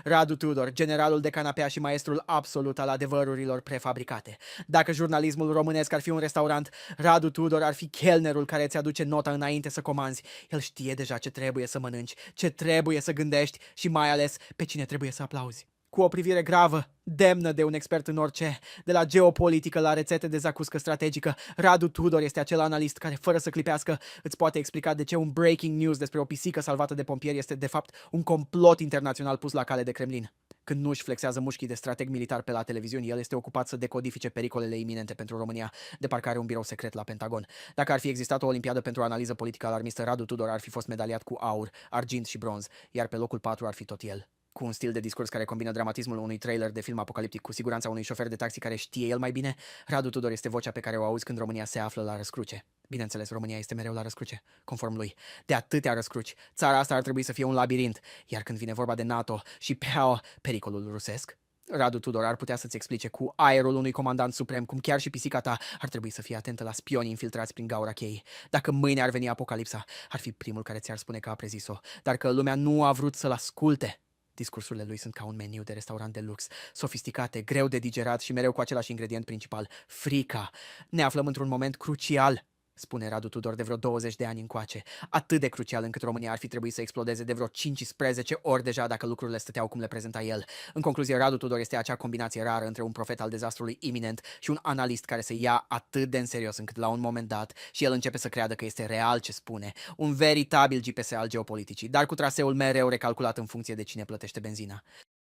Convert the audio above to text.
Radu Tudor, generalul de canapea și maestrul absolut al adevărurilor prefabricate. Dacă jurnalismul românesc ar fi un restaurant, Radu Tudor ar fi chelnerul care îți aduce nota înainte să comanzi. El știe deja ce trebuie să mănânci, ce trebuie să gândești și mai ales pe cine trebuie să aplauzi. Cu o privire gravă, demnă de un expert în orice, de la geopolitică la rețete de zacuscă strategică, Radu Tudor este acel analist care, fără să clipească, îți poate explica de ce un breaking news despre o pisică salvată de pompieri este, de fapt, un complot internațional pus la cale de Kremlin. Când nu își flexează mușchii de strateg militar pe la televiziuni, el este ocupat să decodifice pericolele iminente pentru România, de parcă are un birou secret la Pentagon. Dacă ar fi existat o olimpiadă pentru analiză politică alarmistă, Radu Tudor ar fi fost medaliat cu aur, argint și bronz, iar pe locul 4 ar fi tot el. Cu un stil de discurs care combină dramatismul unui trailer de film apocaliptic cu siguranța unui șofer de taxi care știe el mai bine, Radu Tudor este vocea pe care o auzi când România se află la răscruce. Bineînțeles, România este mereu la răscruce, conform lui. De atâtea răscruci, țara asta ar trebui să fie un labirint, iar când vine vorba de NATO și pericolul rusesc, Radu Tudor ar putea să-ți explice cu aerul unui comandant suprem cum chiar și pisica ta ar trebui să fie atentă la spionii infiltrați prin gaura cheii. Dacă mâine ar veni apocalipsa, ar fi primul care ți-ar spune că a prezis-o, dar că lumea nu a vrut să-l asculte. Discursurile lui sunt ca un meniu de restaurant de lux, sofisticate, greu de digerat și mereu cu același ingredient principal, frica. Ne aflăm într-un moment crucial, spune Radu Tudor de vreo 20 de ani încoace, atât de crucial încât România ar fi trebuit să explodeze de vreo 15 ori deja dacă lucrurile stăteau cum le prezenta el. În concluzie, Radu Tudor este acea combinație rară între un profet al dezastrului iminent și un analist care se ia atât de în serios încât la un moment dat și el începe să creadă că este real ce spune, un veritabil GPS al geopoliticii, dar cu traseul mereu recalculat în funcție de cine plătește benzina.